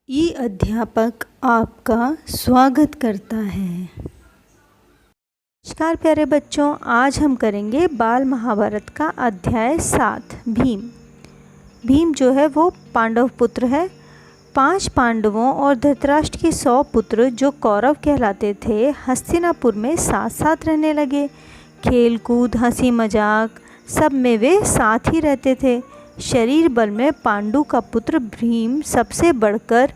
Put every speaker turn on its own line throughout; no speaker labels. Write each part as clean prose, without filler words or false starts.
ई अध्यापक आपका स्वागत करता है। नमस्कार प्यारे बच्चों, आज हम करेंगे बाल महाभारत का अध्याय 7 भीम। भीम जो है वो पांडव पुत्र है। 5 पांडवों और धृतराष्ट्र के 100 पुत्र जो कौरव कहलाते थे, हस्तिनापुर में साथ साथ रहने लगे। खेल कूद हंसी मजाक सब में वे साथ ही रहते थे। शरीर बल में पांडु का पुत्र भीम सबसे बढ़कर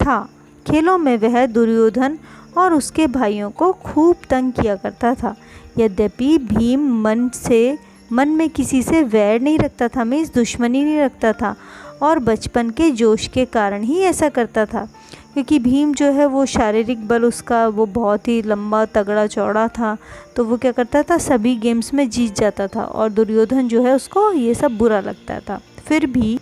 था। खेलों में वह दुर्योधन और उसके भाइयों को खूब तंग किया करता था। यद्यपि भीम मन में किसी से वैर नहीं रखता था, मीन्स दुश्मनी नहीं रखता था, और बचपन के जोश के कारण ही ऐसा करता था, क्योंकि भीम जो है वो शारीरिक बल उसका वो बहुत ही लंबा तगड़ा चौड़ा था। तो वो क्या करता था, सभी गेम्स में जीत जाता था, और दुर्योधन जो है उसको ये सब बुरा लगता था। फिर भी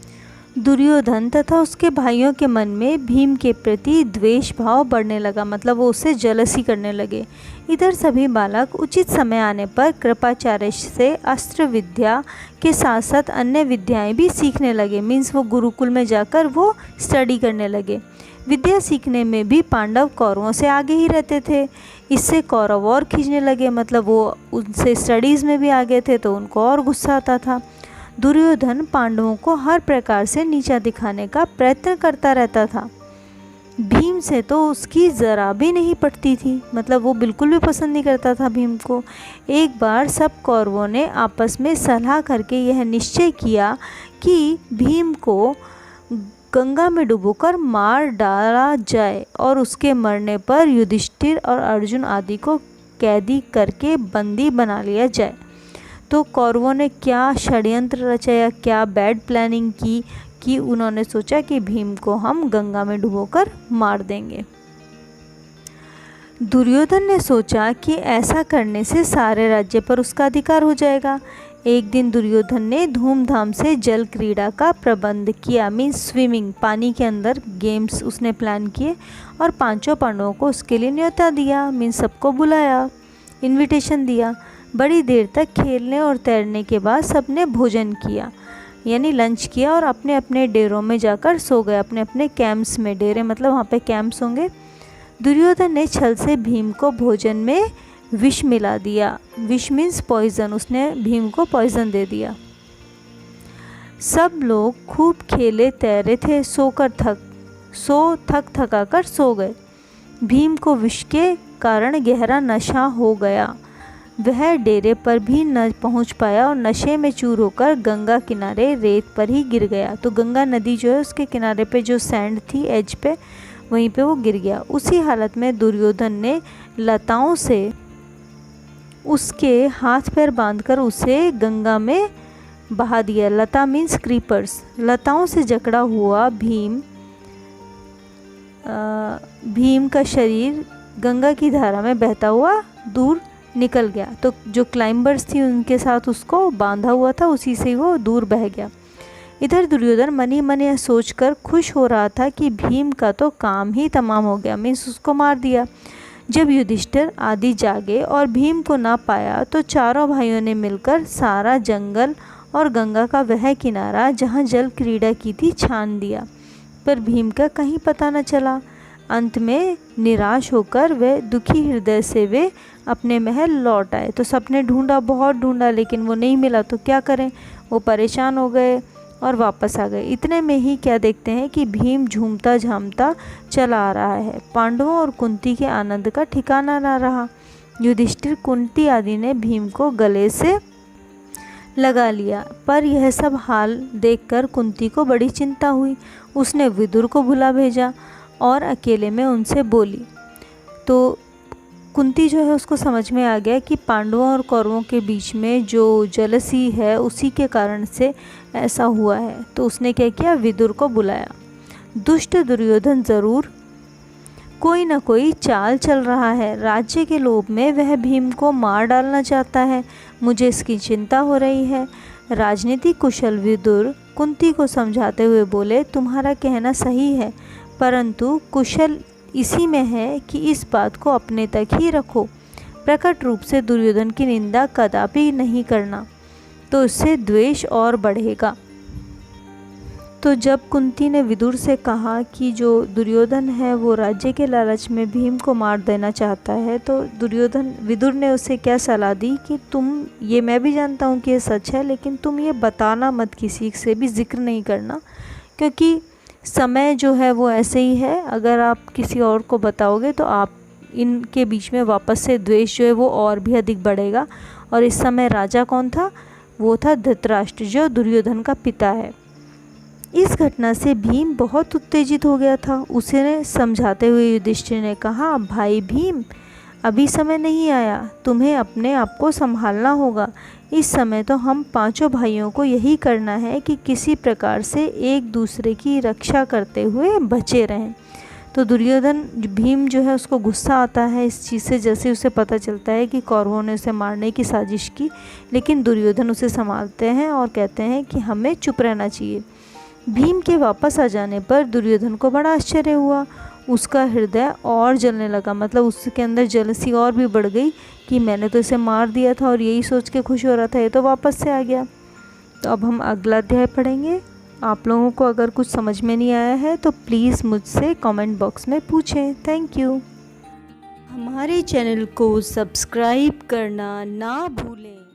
दुर्योधन तथा उसके भाइयों के मन में भीम के प्रति द्वेष भाव बढ़ने लगा, मतलब वो उससे जलसी करने लगे। इधर सभी बालक उचित समय आने पर कृपाचार्य से अस्त्र विद्या के साथ साथ अन्य विद्याएं भी सीखने लगे। मीन्स वो गुरुकुल में जाकर वो स्टडी करने लगे। विद्या सीखने में भी पांडव कौरवों से आगे ही रहते थे। इससे कौरव और खींचने लगे, मतलब वो उनसे स्टडीज़ में भी आगे थे तो उनको और गुस्सा आता था। दुर्योधन पांडवों को हर प्रकार से नीचा दिखाने का प्रयत्न करता रहता था। भीम से तो उसकी ज़रा भी नहीं पटती थी, मतलब वो बिल्कुल भी पसंद नहीं करता था भीम को। एक बार सब कौरवों ने आपस में सलाह करके यह निश्चय किया कि भीम को गंगा में डुबोकर मार डाला जाए और उसके मरने पर युधिष्ठिर और अर्जुन आदि को कैदी करके बंदी बना लिया जाए। तो कौरवों ने क्या षड्यंत्र रचाया, क्या बैड प्लानिंग की कि उन्होंने सोचा कि भीम को हम गंगा में डुबोकर मार देंगे। दुर्योधन ने सोचा कि ऐसा करने से सारे राज्य पर उसका अधिकार हो जाएगा। एक दिन दुर्योधन ने धूमधाम से जल क्रीड़ा का प्रबंध किया, मीन्स स्विमिंग, पानी के अंदर गेम्स उसने प्लान किए और 5 पांडवों को उसके लिए न्योता दिया, मीन्स सबको बुलाया, इनविटेशन दिया। बड़ी देर तक खेलने और तैरने के बाद सबने भोजन किया, यानी लंच किया, और अपने अपने डेरों में जाकर सो गए, अपने अपने कैंप्स में। डेरे मतलब वहाँ पे कैंप्स होंगे। दुर्योधन ने छल से भीम को भोजन में विष मिला दिया। विष मीन्स पॉइजन, उसने भीम को पॉइजन दे दिया। सब लोग खूब खेले तैरे थे, थक थका कर सो गए। भीम को विष के कारण गहरा नशा हो गया। वह डेरे पर भी न पहुंच पाया और नशे में चूर होकर गंगा किनारे रेत पर ही गिर गया। तो गंगा नदी जो है उसके किनारे पे जो सैंड थी एज पे, वहीं पे वो गिर गया। उसी हालत में दुर्योधन ने लताओं से उसके हाथ पैर बांधकर उसे गंगा में बहा दिया। लता मीन्स क्रीपर्स। लताओं से जकड़ा हुआ भीम का शरीर गंगा की धारा में बहता हुआ दूर निकल गया। तो जो क्लाइंबर्स थी उनके साथ उसको बांधा हुआ था, उसी से वो दूर बह गया। इधर दुर्योधन मनी मन यह सोचकर खुश हो रहा था कि भीम का तो काम ही तमाम हो गया, मीन्स उसको मार दिया। जब युधिष्ठिर आदि जागे और भीम को ना पाया तो चारों भाइयों ने मिलकर सारा जंगल और गंगा का वह किनारा जहाँ जल क्रीड़ा की थी छान दिया, पर भीम का कहीं पता न चला। अंत में निराश होकर वे दुखी हृदय से वे अपने महल लौट आए। तो सबने ढूंढा, बहुत ढूंढा, लेकिन वो नहीं मिला। तो क्या करें, वो परेशान हो गए और वापस आ गए। इतने में ही क्या देखते हैं कि भीम झूमता झामता चला आ रहा है। पांडवों और कुंती के आनंद का ठिकाना न रहा। युधिष्ठिर, कुंती आदि ने भीम को गले से लगा लिया, पर यह सब हाल देखकर कुंती को बड़ी चिंता हुई। उसने विदुर को बुला भेजा और अकेले में उनसे बोली। तो कुंती जो है उसको समझ में आ गया कि पांडवों और कौरवों के बीच में जो जलसी है उसी के कारण से ऐसा हुआ है। तो उसने क्या किया, विदुर को बुलाया। दुष्ट दुर्योधन ज़रूर कोई न कोई चाल चल रहा है। राज्य के लोभ में वह भीम को मार डालना चाहता है। मुझे इसकी चिंता हो रही है। राजनीति कुशल विदुर कुंती को समझाते हुए बोले, तुम्हारा कहना सही है, परंतु कुशल इसी में है कि इस बात को अपने तक ही रखो। प्रकट रूप से दुर्योधन की निंदा कदापि नहीं करना, तो उससे द्वेष और बढ़ेगा। तो तो जब कुंती ने विदुर से कहा कि जो दुर्योधन है वो राज्य के लालच में भीम को मार देना चाहता है, तो विदुर ने उसे क्या सलाह दी कि तुम, ये मैं भी जानता हूँ कि ये सच है, लेकिन तुम ये बताना मत, किसी से भी जिक्र नहीं करना, क्योंकि समय जो है वो ऐसे ही है, अगर आप किसी और को बताओगे तो आप इनके बीच में वापस से द्वेष जो है वो और भी अधिक बढ़ेगा। और इस समय राजा कौन था? वो था धृतराष्ट्र, जो दुर्योधन का पिता है। इस घटना से भीम बहुत उत्तेजित हो गया था। उसे समझाते हुए युधिष्ठिर ने कहा, भाई भीम, अभी समय नहीं आया, तुम्हें अपने आप को संभालना होगा। इस समय तो हम पांचों भाइयों को यही करना है कि किसी प्रकार से एक दूसरे की रक्षा करते हुए बचे रहें। तो दुर्योधन, भीम जो है उसको गुस्सा आता है इस चीज़ से, जैसे उसे पता चलता है कि कौरवों ने उसे मारने की साजिश की, लेकिन दुर्योधन उसे संभालते हैं और कहते हैं कि हमें चुप रहना चाहिए। भीम के वापस आ जाने पर दुर्योधन को बड़ा आश्चर्य हुआ, उसका हृदय और जलने लगा, मतलब उसके अंदर जलसी और भी बढ़ गई कि मैंने तो इसे मार दिया था और यही सोच के खुश हो रहा था, ये तो वापस से आ गया। तो अब हम अगला अध्याय पढ़ेंगे। आप लोगों को अगर कुछ समझ में नहीं आया है तो प्लीज़ मुझसे कमेंट बॉक्स में पूछें। Thank you. हमारे चैनल को सब्सक्राइब करना ना भूलें।